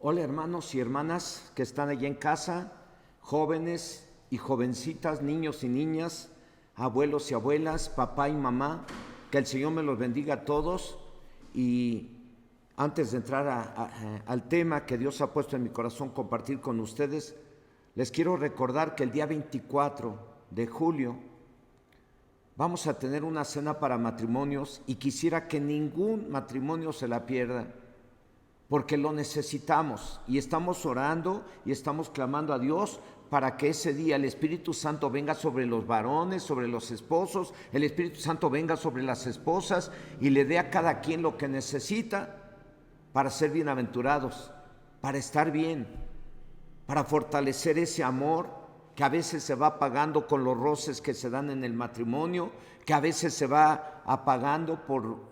Hola hermanos y hermanas que están allá en casa, jóvenes y jovencitas, niños y niñas, abuelos y abuelas, papá y mamá, que el Señor me los bendiga a todos. Y antes de entrar al tema que Dios ha puesto en mi corazón compartir con ustedes, les quiero recordar que el día 24 de julio vamos a tener una cena para matrimonios y quisiera que ningún matrimonio se la pierda, porque lo necesitamos y estamos orando y estamos clamando a Dios para que ese día el Espíritu Santo venga sobre los varones, sobre los esposos, el Espíritu Santo venga sobre las esposas y le dé a cada quien lo que necesita para ser bienaventurados, para estar bien, para fortalecer ese amor que a veces se va apagando con los roces que se dan en el matrimonio, que a veces se va apagando por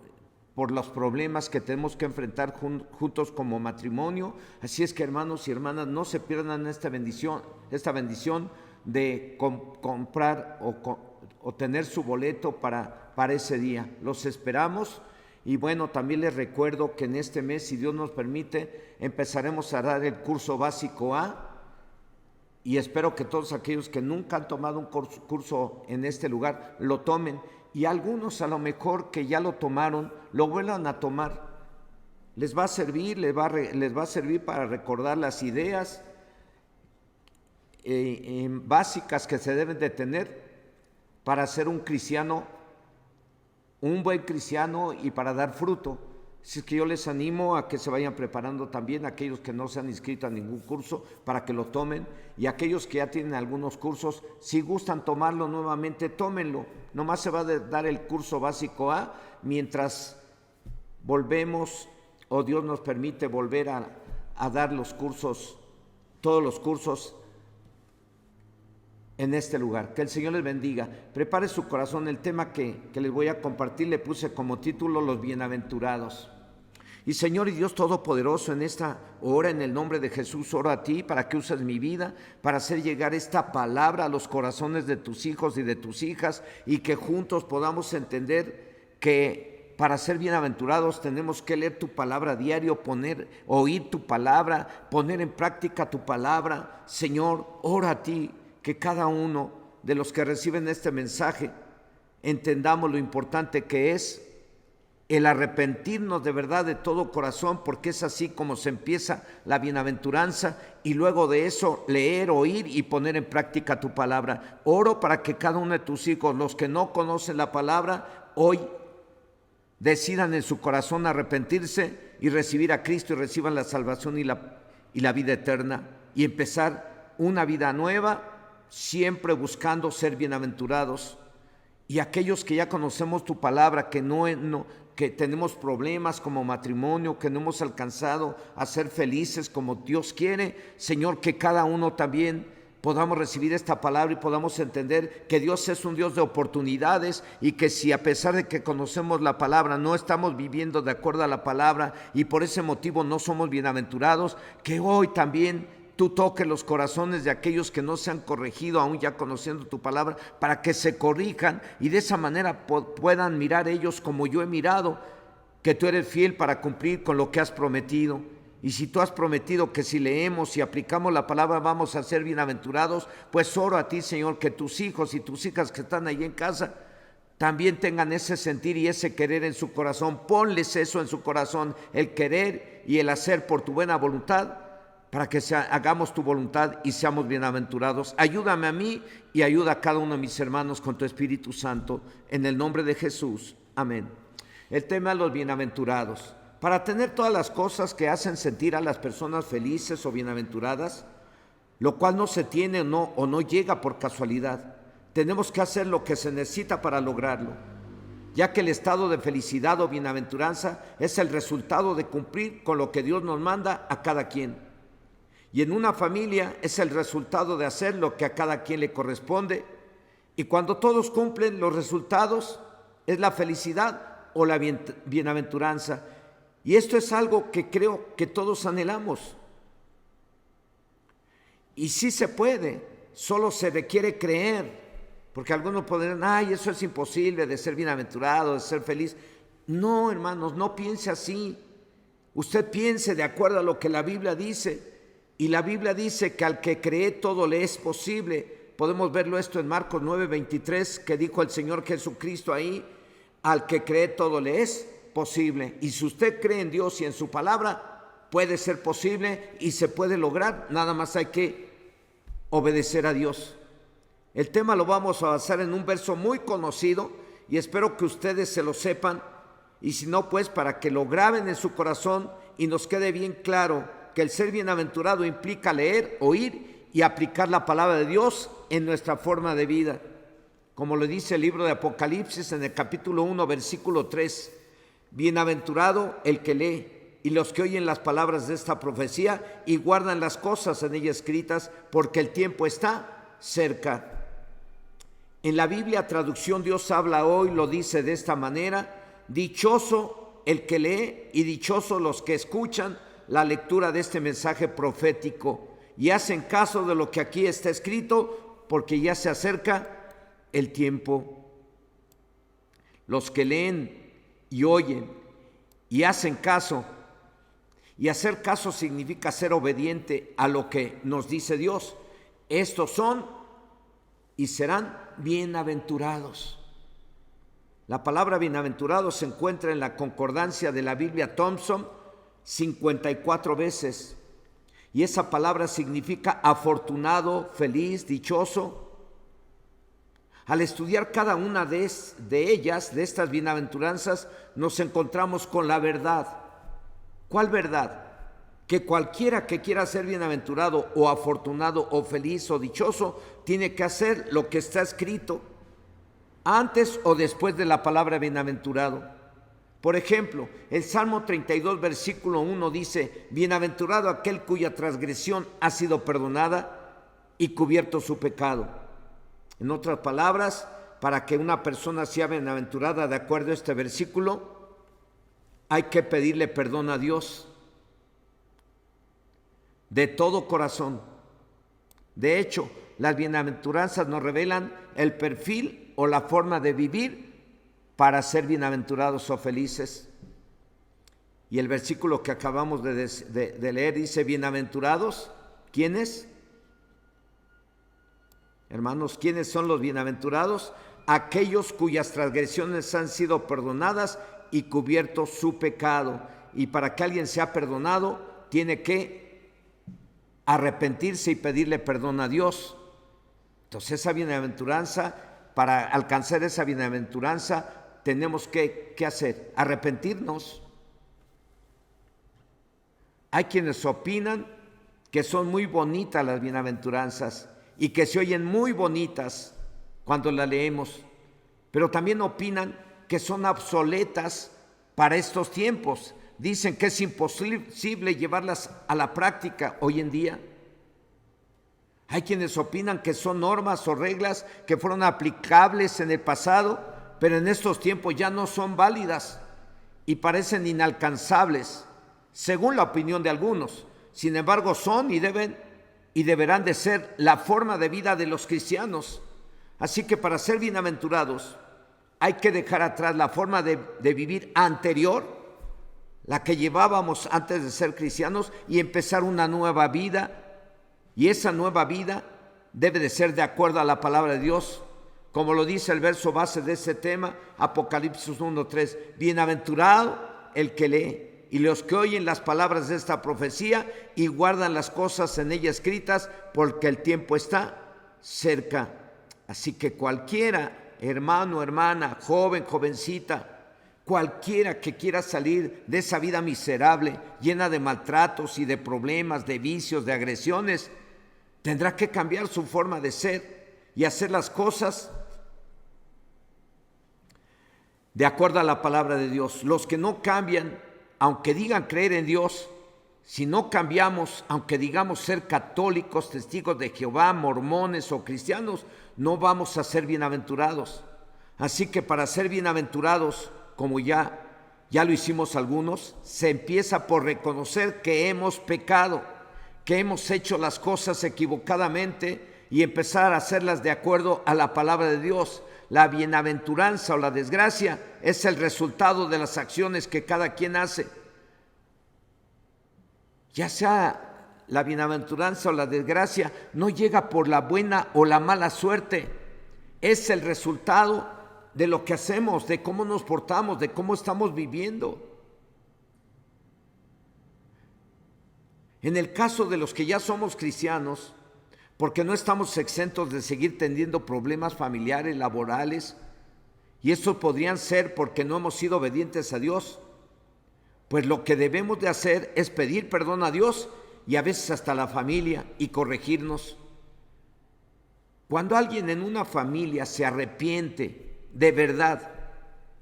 los problemas que tenemos que enfrentar juntos como matrimonio. Así es que, hermanos y hermanas, no se pierdan esta bendición de comprar o tener su boleto para ese día. Los esperamos. Y bueno, también les recuerdo que en este mes, si Dios nos permite, empezaremos a dar el curso básico A, y espero que todos aquellos que nunca han tomado un curso en este lugar lo tomen, y algunos a lo mejor que ya lo tomaron lo vuelvan a tomar. Les va a servir, les va a servir para recordar las ideas básicas que se deben de tener para ser un cristiano, un buen cristiano, y para dar fruto. Así es que yo les animo a que se vayan preparando también, aquellos que no se han inscrito a ningún curso, para que lo tomen, y aquellos que ya tienen algunos cursos, si gustan tomarlo nuevamente, tómenlo. Nomás se va a dar el curso básico A mientras volvemos, o Dios nos permite volver a dar los cursos, todos los cursos en este lugar. Que el Señor les bendiga. Prepare su corazón. El tema que les voy a compartir le puse como título: los bienaventurados. Y Señor y Dios Todopoderoso, en esta hora, en el nombre de Jesús, oro a ti para que uses mi vida para hacer llegar esta palabra a los corazones de tus hijos y de tus hijas, y que juntos podamos entender que para ser bienaventurados tenemos que leer tu palabra diario, oír tu palabra, poner en práctica tu palabra. Señor, oro a ti que cada uno de los que reciben este mensaje entendamos lo importante que es el arrepentirnos de verdad de todo corazón, porque es así como se empieza la bienaventuranza, y luego de eso leer, oír y poner en práctica tu palabra. Oro para que cada uno de tus hijos, los que no conocen la palabra, hoy decidan en su corazón arrepentirse y recibir a Cristo, y reciban la salvación y la vida eterna, y empezar una vida nueva, siempre buscando ser bienaventurados. Y aquellos que ya conocemos tu palabra, que tenemos problemas como matrimonio, que no hemos alcanzado a ser felices como Dios quiere, Señor, que cada uno también podamos recibir esta palabra y podamos entender que Dios es un Dios de oportunidades, y que si a pesar de que conocemos la palabra no estamos viviendo de acuerdo a la palabra y por ese motivo no somos bienaventurados, que hoy también tú toques los corazones de aquellos que no se han corregido aún ya conociendo tu palabra, para que se corrijan y de esa manera puedan mirar ellos como yo he mirado, que tú eres fiel para cumplir con lo que has prometido. Y si tú has prometido que si leemos y aplicamos la palabra vamos a ser bienaventurados, pues oro a ti, Señor, que tus hijos y tus hijas que están ahí en casa también tengan ese sentir y ese querer en su corazón. Ponles eso en su corazón, el querer y el hacer por tu buena voluntad, para que hagamos tu voluntad y seamos bienaventurados. Ayúdame a mí y ayuda a cada uno de mis hermanos con tu Espíritu Santo, en el nombre de Jesús. Amén. El tema de los bienaventurados. Para tener todas las cosas que hacen sentir a las personas felices o bienaventuradas, lo cual no se tiene o no llega por casualidad, tenemos que hacer lo que se necesita para lograrlo, ya que el estado de felicidad o bienaventuranza es el resultado de cumplir con lo que Dios nos manda a cada quien. Y en una familia es el resultado de hacer lo que a cada quien le corresponde. Y cuando todos cumplen los resultados, es la felicidad o la bienaventuranza. Y esto es algo que creo que todos anhelamos. Y sí se puede, solo se requiere creer. Porque algunos podrán, eso es imposible de ser bienaventurado, de ser feliz. No, hermanos, no piense así. Usted piense de acuerdo a lo que la Biblia dice. Y la Biblia dice que al que cree todo le es posible. Podemos verlo esto en Marcos 9:23, que dijo el Señor Jesucristo ahí: al que cree todo le es posible. Y si usted cree en Dios y en su palabra, puede ser posible y se puede lograr. Nada más hay que obedecer a Dios. El tema lo vamos a basar en un verso muy conocido y espero que ustedes se lo sepan. Y si no, pues para que lo graben en su corazón y nos quede bien claro que el ser bienaventurado implica leer, oír y aplicar la palabra de Dios en nuestra forma de vida. Como lo dice el libro de Apocalipsis en el capítulo 1, versículo 3. Bienaventurado el que lee y los que oyen las palabras de esta profecía y guardan las cosas en ella escritas, porque el tiempo está cerca. En la Biblia traducción Dios habla hoy lo dice de esta manera: dichoso el que lee y dichosos los que escuchan la lectura de este mensaje profético y hacen caso de lo que aquí está escrito, porque ya se acerca el tiempo. Los que leen y oyen y hacen caso, y hacer caso significa ser obediente a lo que nos dice Dios. Estos son y serán bienaventurados. La palabra bienaventurado se encuentra en la concordancia de la Biblia Thompson 54 veces. Y esa palabra significa afortunado, feliz, dichoso. Al estudiar cada una de ellas, de estas bienaventuranzas, nos encontramos con la verdad. ¿Cuál verdad? Que cualquiera que quiera ser bienaventurado o afortunado o feliz o dichoso, tiene que hacer lo que está escrito antes o después de la palabra bienaventurado. Por ejemplo, el Salmo 32, versículo 1 dice: bienaventurado aquel cuya transgresión ha sido perdonada y cubierto su pecado. En otras palabras, para que una persona sea bienaventurada de acuerdo a este versículo, hay que pedirle perdón a Dios de todo corazón. De hecho, las bienaventuranzas nos revelan el perfil o la forma de vivir para ser bienaventurados o felices. Y el versículo que acabamos de leer dice: bienaventurados, ¿quiénes? Hermanos, ¿quiénes son los bienaventurados? Aquellos cuyas transgresiones han sido perdonadas y cubierto su pecado. Y para que alguien sea perdonado, tiene que arrepentirse y pedirle perdón a Dios. Entonces esa bienaventuranza, para alcanzar esa bienaventuranza, tenemos que hacer, arrepentirnos. Hay quienes opinan que son muy bonitas las bienaventuranzas y que se oyen muy bonitas cuando las leemos, pero también opinan que son obsoletas para estos tiempos. Dicen que es imposible llevarlas a la práctica hoy en día. Hay quienes opinan que son normas o reglas que fueron aplicables en el pasado, pero en estos tiempos ya no son válidas y parecen inalcanzables, según la opinión de algunos. Sin embargo, son y deberán de ser la forma de vida de los cristianos. Así que para ser bienaventurados hay que dejar atrás la forma de vivir anterior, la que llevábamos antes de ser cristianos, y empezar una nueva vida. Y esa nueva vida debe de ser de acuerdo a la palabra de Dios, como lo dice el verso base de ese tema, Apocalipsis 1:3. Bienaventurado el que lee y los que oyen las palabras de esta profecía y guardan las cosas en ella escritas, porque el tiempo está cerca. Así que cualquiera, hermano, hermana, joven, jovencita, cualquiera que quiera salir de esa vida miserable, llena de maltratos y de problemas, de vicios, de agresiones, tendrá que cambiar su forma de ser y hacer las cosas de acuerdo a la palabra de Dios. Los que no cambian, aunque digan creer en Dios, si no cambiamos, aunque digamos ser católicos, testigos de Jehová, mormones o cristianos, no vamos a ser bienaventurados. Así que para ser bienaventurados, como ya lo hicimos algunos, se empieza por reconocer que hemos pecado, que hemos hecho las cosas equivocadamente y empezar a hacerlas de acuerdo a la palabra de Dios. La bienaventuranza o la desgracia es el resultado de las acciones que cada quien hace. ya sea la bienaventuranza o la desgracia, no llega por la buena o la mala suerte. Es el resultado de lo que hacemos, de cómo nos portamos, de cómo estamos viviendo. En el caso de los que ya somos cristianos, porque no estamos exentos de seguir teniendo problemas familiares, laborales, y estos podrían ser porque no hemos sido obedientes a Dios, pues lo que debemos de hacer es pedir perdón a Dios y a veces hasta a la familia y corregirnos. Cuando alguien en una familia se arrepiente de verdad,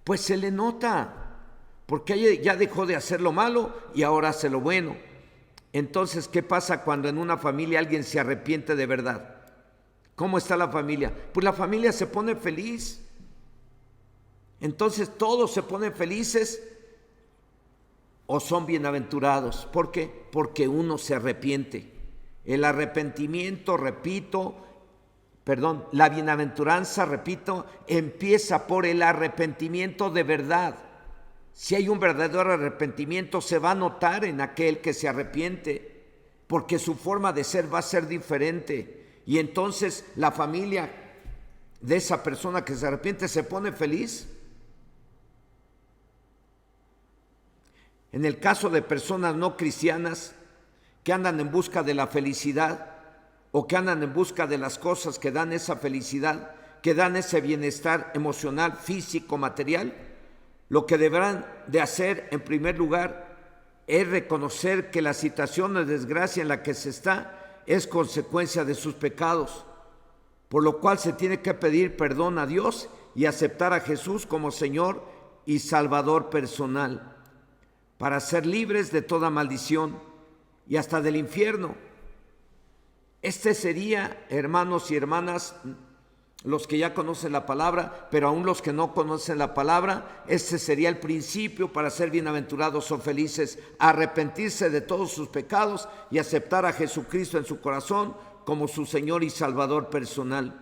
pues se le nota, porque ya dejó de hacer lo malo y ahora hace lo bueno. Entonces, ¿qué pasa cuando en una familia alguien se arrepiente de verdad? ¿Cómo está la familia? Pues la familia se pone feliz. Entonces todos se ponen felices o son bienaventurados. ¿Por qué? Porque uno se arrepiente. El arrepentimiento, la bienaventuranza, repito, empieza por el arrepentimiento de verdad. Si hay un verdadero arrepentimiento, se va a notar en aquel que se arrepiente, porque su forma de ser va a ser diferente. Y entonces la familia de esa persona que se arrepiente se pone feliz. En el caso de personas no cristianas que andan en busca de la felicidad o que andan en busca de las cosas que dan esa felicidad, que dan ese bienestar emocional, físico, material, lo que deberán de hacer en primer lugar es reconocer que la situación de desgracia en la que se está es consecuencia de sus pecados, por lo cual se tiene que pedir perdón a Dios y aceptar a Jesús como Señor y Salvador personal, para ser libres de toda maldición y hasta del infierno. Este sería, hermanos y hermanas, los que ya conocen la palabra, pero aún los que no conocen la palabra, este sería el principio para ser bienaventurados o felices: arrepentirse de todos sus pecados y aceptar a Jesucristo en su corazón como su Señor y Salvador personal.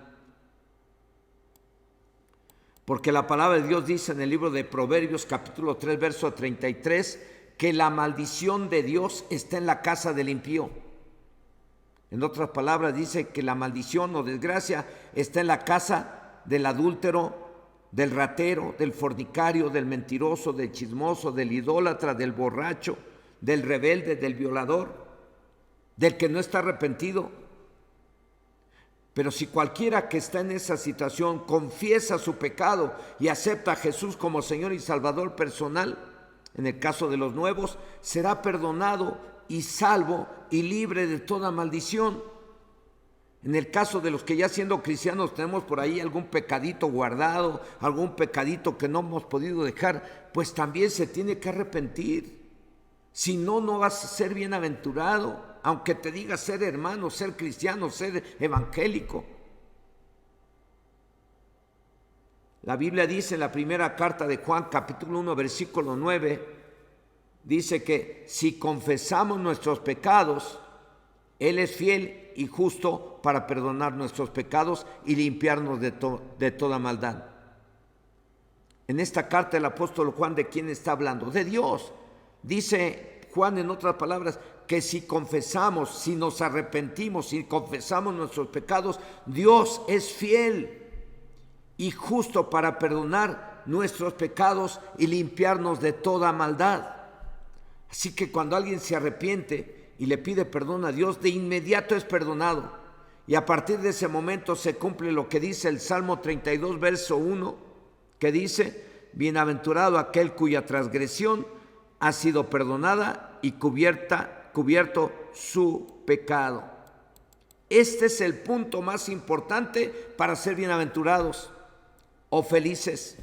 Porque la palabra de Dios dice en el libro de Proverbios capítulo 3 verso 33 que la maldición de Dios está en la casa del impío. En otras palabras dice que la maldición o desgracia está en la casa del adúltero, del ratero, del fornicario, del mentiroso, del chismoso, del idólatra, del borracho, del rebelde, del violador, del que no está arrepentido. Pero si cualquiera que está en esa situación confiesa su pecado y acepta a Jesús como Señor y Salvador personal, en el caso de los nuevos, será perdonado y salvo y libre de toda maldición. En el caso de los que ya siendo cristianos tenemos por ahí algún pecadito guardado, algún pecadito que no hemos podido dejar, pues también se tiene que arrepentir. Si no, no vas a ser bienaventurado, aunque te digas ser hermano, ser cristiano, ser evangélico. La Biblia dice en la primera carta de Juan, capítulo 1, versículo 9, dice que si confesamos nuestros pecados, Él es fiel y justo para perdonar nuestros pecados y limpiarnos de toda maldad. En esta carta el apóstol Juan, ¿de quién está hablando? De Dios. Dice Juan en otras palabras que si confesamos, si nos arrepentimos, si confesamos nuestros pecados, Dios es fiel y justo para perdonar nuestros pecados y limpiarnos de toda maldad. Así que cuando alguien se arrepiente y le pide perdón a Dios, de inmediato es perdonado. Y a partir de ese momento se cumple lo que dice el Salmo 32, verso 1, que dice: bienaventurado aquel cuya transgresión ha sido perdonada y cubierto su pecado. Este es el punto más importante para ser bienaventurados o felices.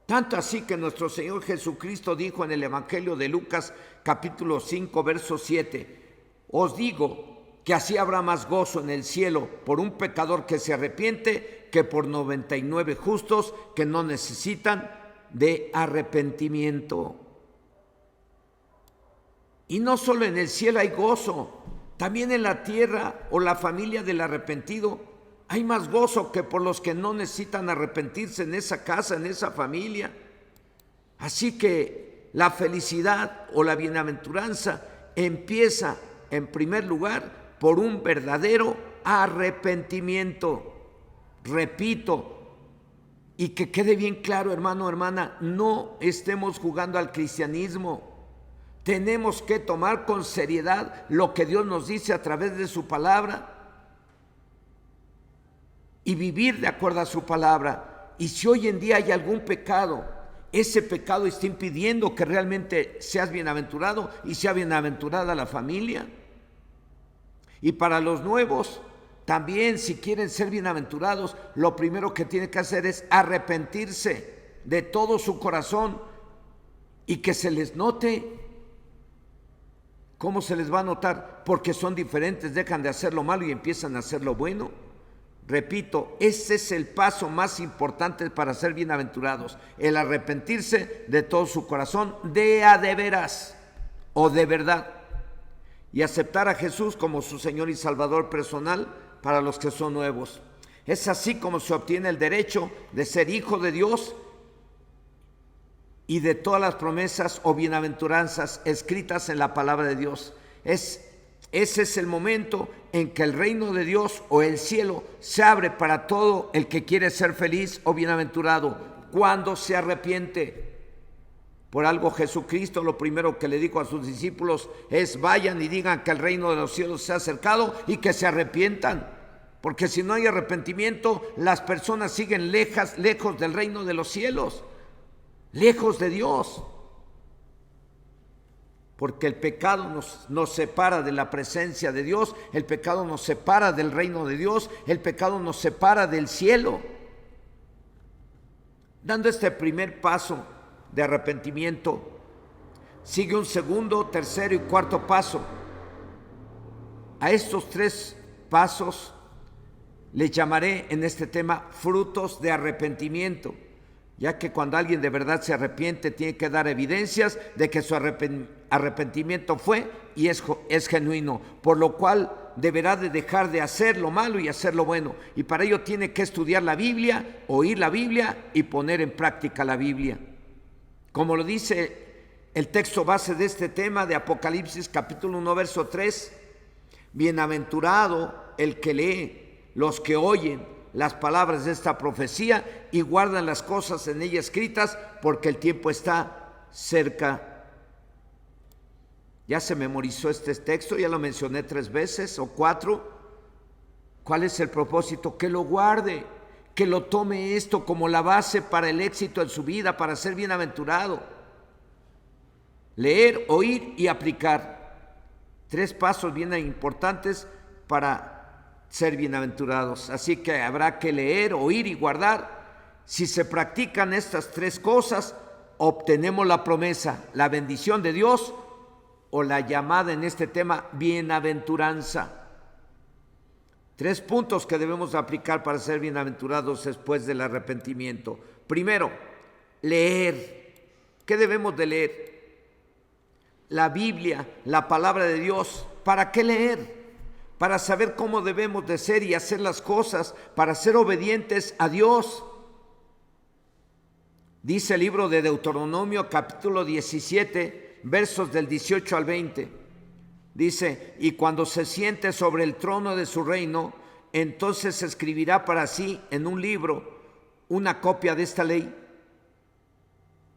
Tanto así que nuestro Señor Jesucristo dijo en el Evangelio de Lucas capítulo 5 verso 7: os digo que así habrá más gozo en el cielo por un pecador que se arrepiente que por 99 justos que no necesitan de arrepentimiento. Y no solo en el cielo hay gozo, también en la tierra o la familia del arrepentido hay más gozo que por los que no necesitan arrepentirse en esa casa, en esa familia. Así que la felicidad o la bienaventuranza empieza en primer lugar por un verdadero arrepentimiento. Repito, y que quede bien claro, hermano, hermana, no estemos jugando al cristianismo. Tenemos que tomar con seriedad lo que Dios nos dice a través de su palabra y vivir de acuerdo a su palabra. Y si hoy en día hay algún pecado, ese pecado está impidiendo que realmente seas bienaventurado y sea bienaventurada la familia. Y para los nuevos, también si quieren ser bienaventurados, lo primero que tienen que hacer es arrepentirse de todo su corazón y que se les note. ¿Cómo se les va a notar? Porque son diferentes, dejan de hacer lo malo y empiezan a hacer lo bueno. Repito, ese es el paso más importante para ser bienaventurados, el arrepentirse de todo su corazón, de a de veras o de verdad, y aceptar a Jesús como su Señor y Salvador personal para los que son nuevos. Es así como se obtiene el derecho de ser hijo de Dios y de todas las promesas o bienaventuranzas escritas en la palabra de Dios. Ese es el momento en que el reino de Dios o el cielo se abre para todo el que quiere ser feliz o bienaventurado, cuando se arrepiente. Por algo Jesucristo lo primero que le dijo a sus discípulos es: vayan y digan que el reino de los cielos se ha acercado y que se arrepientan. Porque si no hay arrepentimiento, las personas siguen lejos del reino de los cielos, lejos de Dios. Porque el pecado nos separa de la presencia de Dios, el pecado nos separa del reino de Dios, el pecado nos separa del cielo. Dando este primer paso de arrepentimiento, sigue un segundo, tercero y cuarto paso. A estos tres pasos les llamaré en este tema frutos de arrepentimiento, ya que cuando alguien de verdad se arrepiente tiene que dar evidencias de que su arrepentimiento fue y es genuino, por lo cual deberá de dejar de hacer lo malo y hacer lo bueno, y para ello tiene que estudiar la Biblia, oír la Biblia y poner en práctica la Biblia. Como lo dice el texto base de este tema de Apocalipsis capítulo 1 verso 3, bienaventurado el que lee, los que oyen las palabras de esta profecía y guardan las cosas en ella escritas, porque el tiempo está cerca. Ya se memorizó este texto, ya lo mencioné 3 veces o 4. ¿Cuál es el propósito? Que lo guarde, que lo tome esto como la base para el éxito en su vida, para ser bienaventurado. Leer, oír y aplicar. 3 pasos bien importantes para ser bienaventurados. Así que habrá que leer, oír y guardar. Si se practican estas 3 cosas, obtenemos la promesa, la bendición de Dios o la llamada en este tema bienaventuranza. 3 puntos que debemos aplicar para ser bienaventurados después del arrepentimiento. Primero, leer. ¿Qué debemos de leer? La Biblia, la palabra de Dios. ¿Para qué leer? Para saber cómo debemos de ser y hacer las cosas, para ser obedientes a Dios. Dice el libro de Deuteronomio capítulo 17, versos del 18 al 20. Dice: y cuando se siente sobre el trono de su reino, entonces escribirá para sí en un libro una copia de esta ley,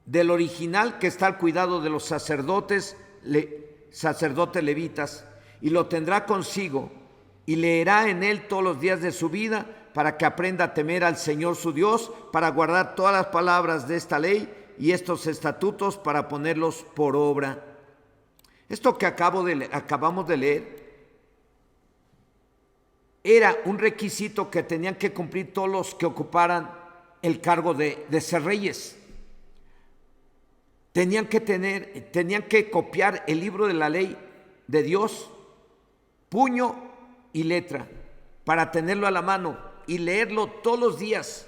del original que está al cuidado de los sacerdotes levitas, y lo tendrá consigo y leerá en él todos los días de su vida, para que aprenda a temer al Señor su Dios, para guardar todas las palabras de esta ley y estos estatutos, para ponerlos por obra. Esto que acabamos de leer era un requisito que tenían que cumplir todos los que ocuparan el cargo de ser reyes. Tenían que copiar el libro de la ley de Dios, puño y letra, para tenerlo a la mano y leerlo todos los días.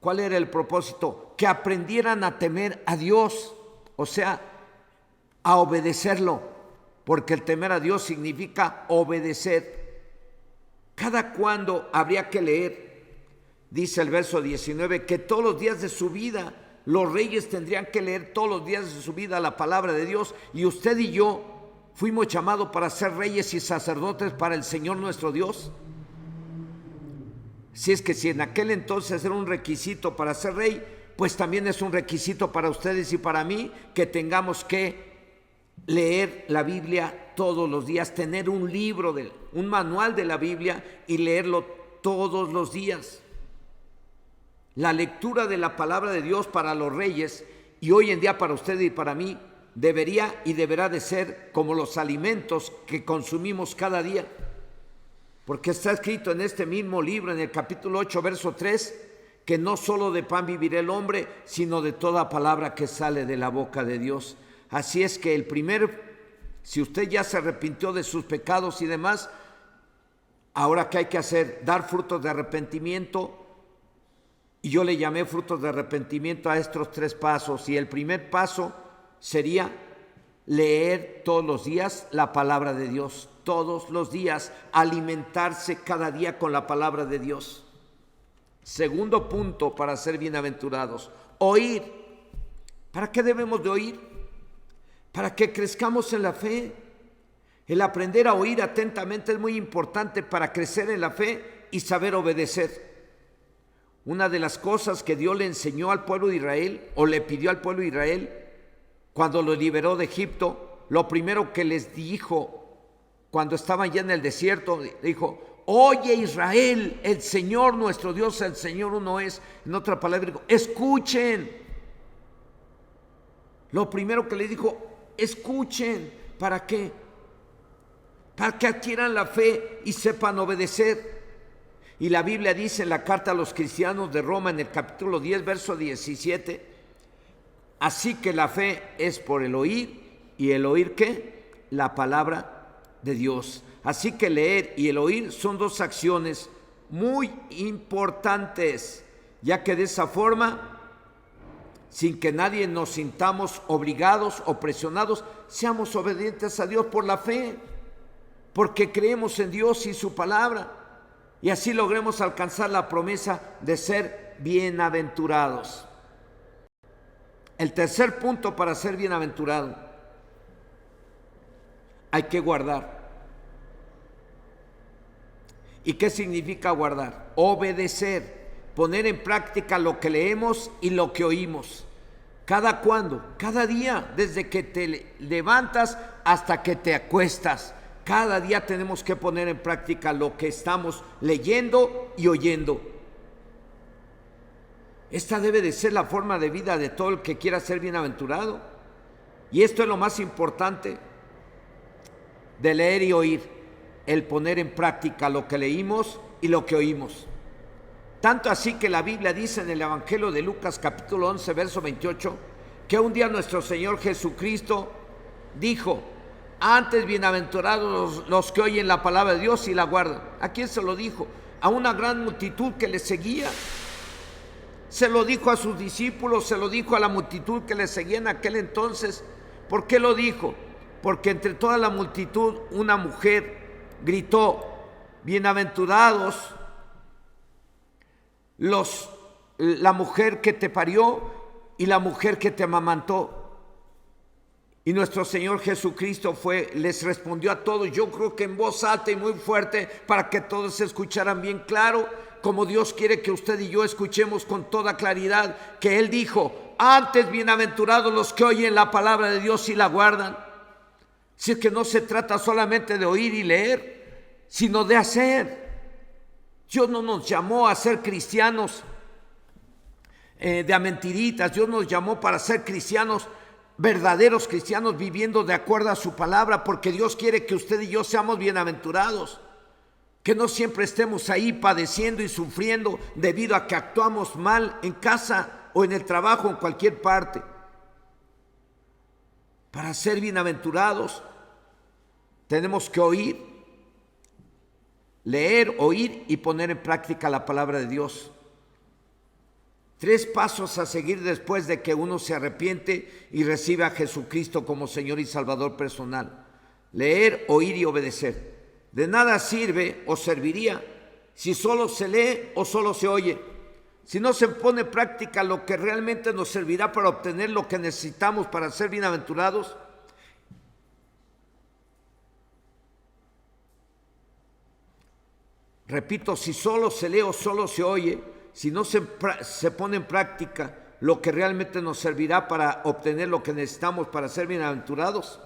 ¿Cuál era el propósito? Que aprendieran a temer a Dios, o sea, a obedecerlo, porque el temer a Dios significa obedecer. ¿Cada cuándo habría que leer? Dice el verso 19 que todos los días de su vida los reyes tendrían que leer todos los días de su vida la palabra de Dios, y usted y yo fuimos llamados para ser reyes y sacerdotes para el Señor nuestro Dios. Si es que si en aquel entonces era un requisito para ser rey, pues también es un requisito para ustedes y para mí que tengamos que leer la Biblia todos los días, tener un libro, un manual de la Biblia y leerlo todos los días. La lectura de la palabra de Dios para los reyes y hoy en día para ustedes y para mí debería y deberá de ser como los alimentos que consumimos cada día. Porque está escrito en este mismo libro, en el capítulo 8, verso 3, que no solo de pan vivirá el hombre, sino de toda palabra que sale de la boca de Dios. Así es que si usted ya se arrepintió de sus pecados y demás, ahora ¿qué hay que hacer? Dar frutos de arrepentimiento. Y yo le llamé frutos de arrepentimiento a estos 3 pasos. Y el primer paso sería leer todos los días la palabra de Dios. Todos los días, alimentarse cada día con la palabra de Dios. Segundo punto para ser bienaventurados, oír. ¿Para qué debemos de oír? Para que crezcamos en la fe. El aprender a oír atentamente es muy importante para crecer en la fe y saber obedecer. Una de las cosas que Dios le enseñó al pueblo de Israel, o le pidió al pueblo de Israel, cuando lo liberó de Egipto, lo primero que les dijo cuando estaban ya en el desierto, dijo: oye Israel, el Señor nuestro Dios, el Señor uno es. En otra palabra dijo: escuchen. Lo primero que le dijo: escuchen. ¿Para qué? Para que adquieran la fe y sepan obedecer. Y la Biblia dice en la carta a los cristianos de Roma, en el capítulo 10, verso 17, así que la fe es por el oír, y el oír ¿qué? La palabra de Dios. Así que leer y el oír son 2 acciones muy importantes, ya que de esa forma, sin que nadie nos sintamos obligados o presionados, seamos obedientes a Dios por la fe, porque creemos en Dios y su palabra, y así logremos alcanzar la promesa de ser bienaventurados. El tercer punto para ser bienaventurado: hay que guardar. ¿Y qué significa guardar? Obedecer, poner en práctica lo que leemos y lo que oímos. ¿Cada cuándo? Cada día, desde que te levantas hasta que te acuestas. Cada día tenemos que poner en práctica lo que estamos leyendo y oyendo. Esta debe de ser la forma de vida de todo el que quiera ser bienaventurado. Y esto es lo más importante de leer y oír, el poner en práctica lo que leímos y lo que oímos. Tanto así que la Biblia dice en el Evangelio de Lucas capítulo 11, verso 28, que un día nuestro Señor Jesucristo dijo: antes bienaventurados los que oyen la palabra de Dios y la guardan. ¿A quién se lo dijo? A una gran multitud que le seguía. Se lo dijo a sus discípulos, se lo dijo a la multitud que le seguía en aquel entonces. ¿Por qué lo dijo? Porque entre toda la multitud una mujer gritó: bienaventurados la mujer que te parió y la mujer que te amamantó. Y nuestro Señor Jesucristo les respondió a todos, yo creo que en voz alta y muy fuerte, para que todos se escucharan bien claro, como Dios quiere que usted y yo escuchemos con toda claridad, que Él dijo: antes bienaventurados los que oyen la palabra de Dios y la guardan. Si es que no se trata solamente de oír y leer, sino de hacer. Dios no nos llamó a ser cristianos de a mentiritas. Dios nos llamó para ser cristianos, verdaderos cristianos, viviendo de acuerdo a su palabra, porque Dios quiere que usted y yo seamos bienaventurados, que no siempre estemos ahí padeciendo y sufriendo debido a que actuamos mal en casa o en el trabajo o en cualquier parte. Para ser bienaventurados tenemos que oír, leer, oír y poner en práctica la palabra de Dios. 3 pasos a seguir después de que uno se arrepiente y recibe a Jesucristo como Señor y Salvador personal: leer, oír y obedecer. De nada sirve o serviría si solo se lee o solo se oye. Si no se pone en práctica lo que realmente nos servirá para obtener lo que necesitamos para ser bienaventurados, Repito, si solo se lee o solo se oye, si no se pone en práctica lo que realmente nos servirá para obtener lo que necesitamos para ser bienaventurados,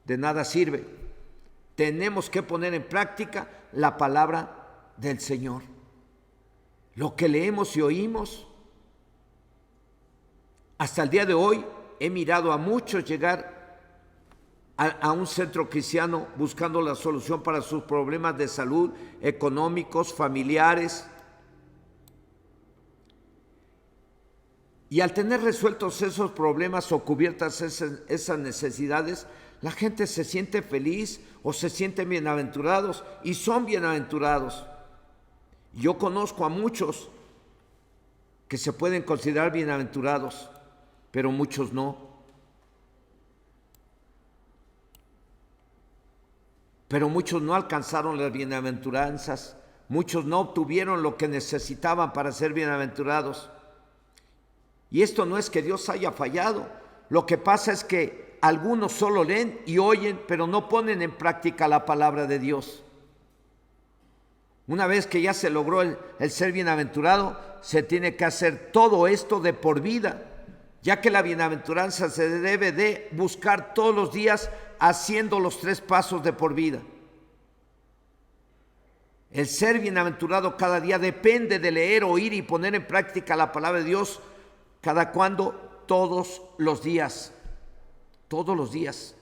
de nada sirve. Tenemos que poner en práctica la palabra del Señor. Lo que leemos y oímos. Hasta el día de hoy he mirado a muchos llegar a un centro cristiano buscando la solución para sus problemas de salud, económicos, familiares. Y al tener resueltos esos problemas o cubiertas esas necesidades, la gente se siente feliz o se sienten bienaventurados y son bienaventurados. Yo conozco a muchos que se pueden considerar bienaventurados, pero muchos no. Pero muchos no alcanzaron las bienaventuranzas, muchos no obtuvieron lo que necesitaban para ser bienaventurados. Y esto no es que Dios haya fallado, lo que pasa es que algunos solo leen y oyen, pero no ponen en práctica la palabra de Dios. Una vez que ya se logró el ser bienaventurado, se tiene que hacer todo esto de por vida, ya que la bienaventuranza se debe de buscar todos los días haciendo los 3 pasos de por vida. El ser bienaventurado cada día depende de leer, oír y poner en práctica la palabra de Dios. ¿Cada cuándo? Todos los días. Todos los días.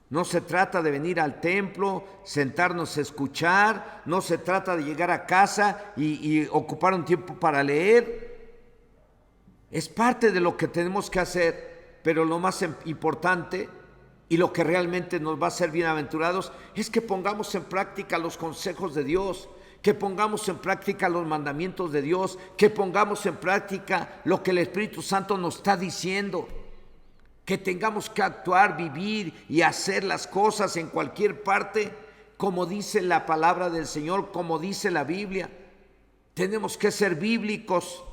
No se trata de venir al templo, sentarnos a escuchar, no se trata de llegar a casa y ocupar un tiempo para leer. Es parte de lo que tenemos que hacer, pero lo más importante y lo que realmente nos va a hacer bienaventurados es que pongamos en práctica los consejos de Dios, que pongamos en práctica los mandamientos de Dios, que pongamos en práctica lo que el Espíritu Santo nos está diciendo, que tengamos que actuar, vivir y hacer las cosas en cualquier parte, como dice la palabra del Señor, como dice la Biblia. Tenemos que ser bíblicos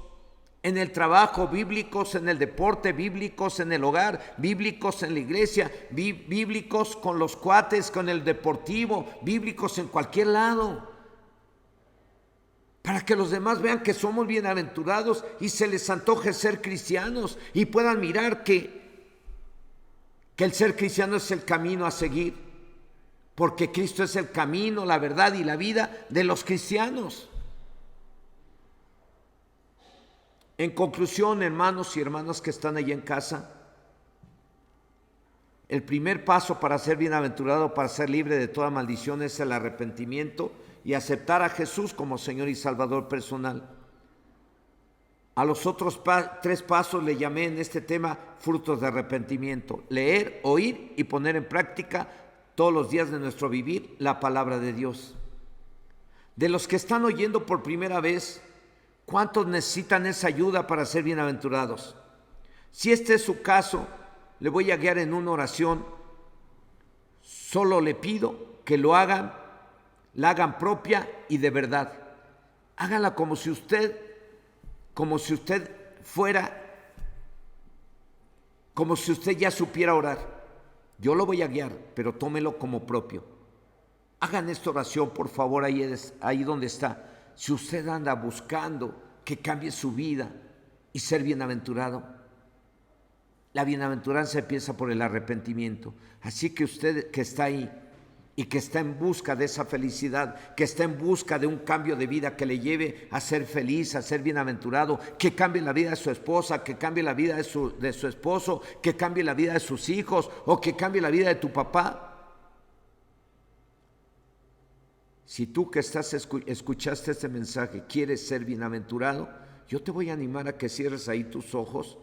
en el trabajo, bíblicos en el deporte, bíblicos en el hogar, bíblicos en la iglesia, bíblicos con los cuates, con el deportivo, bíblicos en cualquier lado, para que los demás vean que somos bienaventurados y se les antoje ser cristianos y puedan mirar que el ser cristiano es el camino a seguir, porque Cristo es el camino, la verdad y la vida de los cristianos. En conclusión, hermanos y hermanas que están allí en casa, el primer paso para ser bienaventurado, para ser libre de toda maldición, es el arrepentimiento y aceptar a Jesús como Señor y Salvador personal. A los otros 3 pasos le llamé en este tema frutos de arrepentimiento: leer, oír y poner en práctica todos los días de nuestro vivir la palabra de Dios. De los que están oyendo por primera vez, ¿cuántos necesitan esa ayuda para ser bienaventurados? Si este es su caso, le voy a guiar en una oración. Solo le pido que la hagan propia y de verdad. Háganla como si usted ya supiera orar. Yo lo voy a guiar, pero tómelo como propio. Hagan esta oración, por favor, ahí donde está. Si usted anda buscando que cambie su vida y ser bienaventurado, la bienaventuranza empieza por el arrepentimiento. Así que usted que está ahí y que está en busca de esa felicidad, que está en busca de un cambio de vida que le lleve a ser feliz, a ser bienaventurado, que cambie la vida de su esposa, que cambie la vida de su esposo, que cambie la vida de sus hijos o que cambie la vida de tu papá. Si tú que escuchaste este mensaje quieres ser bienaventurado, yo te voy a animar a que cierres ahí tus ojos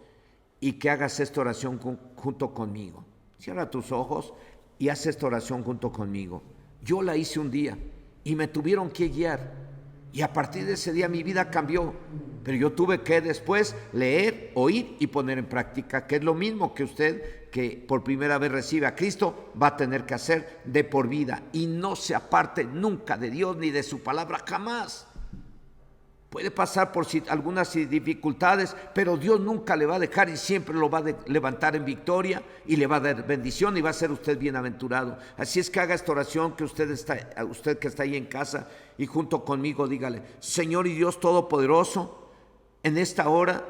y que hagas esta oración junto conmigo. Cierra tus ojos y haz esta oración junto conmigo. Yo la hice un día y me tuvieron que guiar, y a partir de ese día mi vida cambió, pero yo tuve que después leer, oír y poner en práctica, que es lo mismo que usted que por primera vez recibe a Cristo va a tener que hacer de por vida, y no se aparte nunca de Dios ni de su palabra, jamás. puede pasar por algunas dificultades, pero Dios nunca le va a dejar y siempre lo va a levantar en victoria y le va a dar bendición y va a ser usted bienaventurado. Así es que haga esta oración que usted que está ahí en casa y junto conmigo dígale: Señor y Dios Todopoderoso, en esta hora,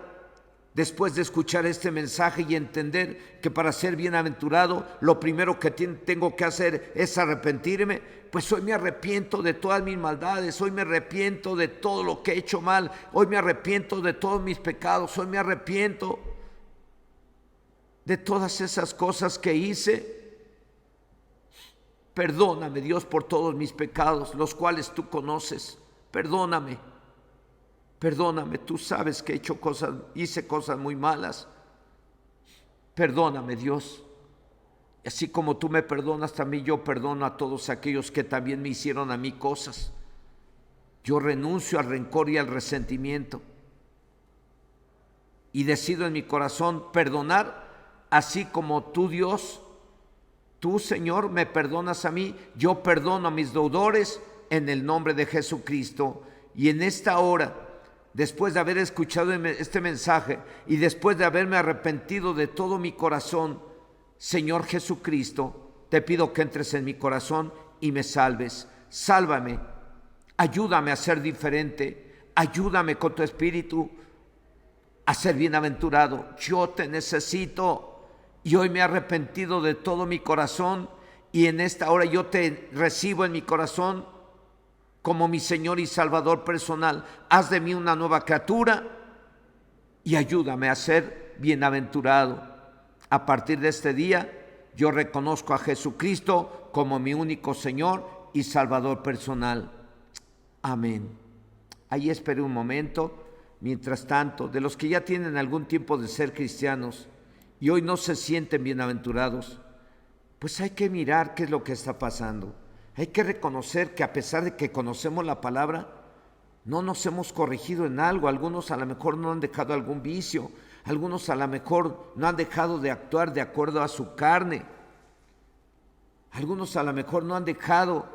después de escuchar este mensaje y entender que para ser bienaventurado lo primero que tengo que hacer es arrepentirme, pues hoy me arrepiento de todas mis maldades, hoy me arrepiento de todo lo que he hecho mal, hoy me arrepiento de todos mis pecados, hoy me arrepiento de todas esas cosas que hice. Perdóname, Dios, por todos mis pecados, los cuales tú conoces. Perdóname. Perdóname, tú sabes que hice cosas muy malas. Perdóname, Dios. Así como tú me perdonas, también yo perdono a todos aquellos que también me hicieron a mí cosas. Yo renuncio al rencor y al resentimiento. Y decido en mi corazón perdonar, así como tú, Dios, tú, Señor, me perdonas a mí. Yo perdono a mis deudores en el nombre de Jesucristo. Y en esta hora, después de haber escuchado este mensaje y después de haberme arrepentido de todo mi corazón, Señor Jesucristo, te pido que entres en mi corazón y me salves. Sálvame, ayúdame a ser diferente, ayúdame con tu espíritu a ser bienaventurado. Yo te necesito y hoy me he arrepentido de todo mi corazón y en esta hora yo te recibo en mi corazón como mi Señor y Salvador personal. Haz de mí una nueva criatura y ayúdame a ser bienaventurado. A partir de este día, yo reconozco a Jesucristo como mi único Señor y Salvador personal. Amén. Ahí esperé un momento. Mientras tanto, de los que ya tienen algún tiempo de ser cristianos y hoy no se sienten bienaventurados, pues hay que mirar qué es lo que está pasando. Hay que reconocer que a pesar de que conocemos la palabra, no nos hemos corregido en algo. Algunos a lo mejor no han dejado algún vicio, algunos a lo mejor no han dejado de actuar de acuerdo a su carne, algunos a lo mejor no han dejado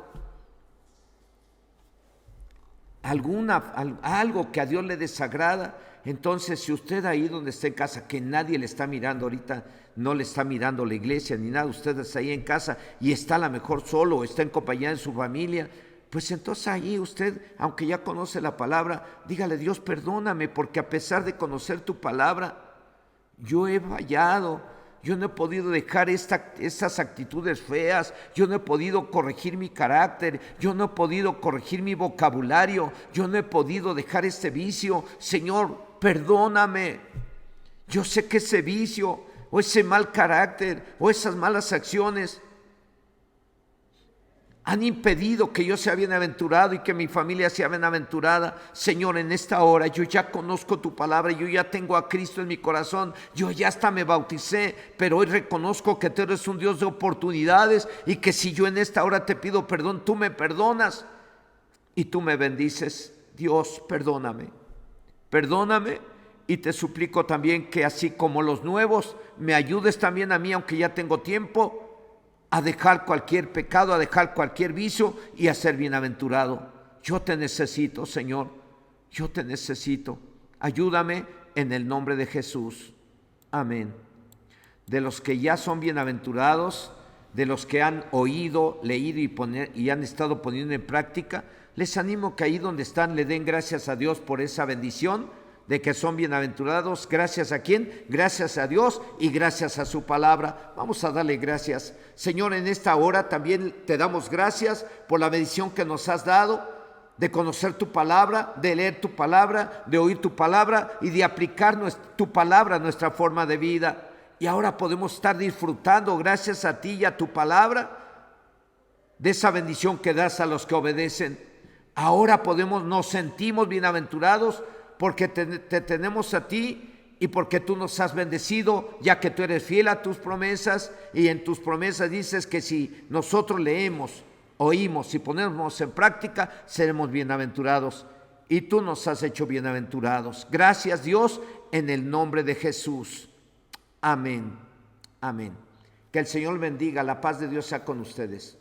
algo que a Dios le desagrada. Entonces, si usted ahí donde está en casa, que nadie le está mirando ahorita, no le está mirando la iglesia ni nada, usted está ahí en casa y está a lo mejor solo o está en compañía de su familia, pues entonces ahí usted, aunque ya conoce la palabra, dígale: Dios, perdóname, porque a pesar de conocer tu palabra, yo he fallado, yo no he podido dejar estas actitudes feas, yo no he podido corregir mi carácter, yo no he podido corregir mi vocabulario, yo no he podido dejar este vicio. Señor, perdóname. Yo sé que ese vicio o ese mal carácter o esas malas acciones han impedido que yo sea bienaventurado y que mi familia sea bienaventurada. Señor, en esta hora yo ya conozco tu palabra, yo ya tengo a Cristo en mi corazón, yo ya hasta me bauticé, pero hoy reconozco que tú eres un Dios de oportunidades y que si yo en esta hora te pido perdón, tú me perdonas y tú me bendices. Dios, perdóname, perdóname y te suplico también que así como los nuevos, me ayudes también a mí, aunque ya tengo tiempo, a dejar cualquier pecado, a dejar cualquier vicio y a ser bienaventurado. Yo te necesito, Señor, yo te necesito. Ayúdame en el nombre de Jesús. Amén. De los que ya son bienaventurados, de los que han oído, leído y han estado poniendo en práctica, les animo que ahí donde están le den gracias a Dios por esa bendición de que son bienaventurados. ¿Gracias a quién? Gracias a Dios y gracias a su palabra. Vamos a darle gracias. Señor, en esta hora también te damos gracias por la bendición que nos has dado de conocer tu palabra, de leer tu palabra, de oír tu palabra y de aplicar tu palabra a nuestra forma de vida. Y ahora podemos estar disfrutando, gracias a ti y a tu palabra, de esa bendición que das a los que obedecen. Ahora nos sentimos bienaventurados porque te tenemos a ti y porque tú nos has bendecido, ya que tú eres fiel a tus promesas, y en tus promesas dices que si nosotros leemos, oímos y ponemos en práctica, seremos bienaventurados, y tú nos has hecho bienaventurados. Gracias, Dios, en el nombre de Jesús. Amén. Amén. Que el Señor bendiga, la paz de Dios sea con ustedes.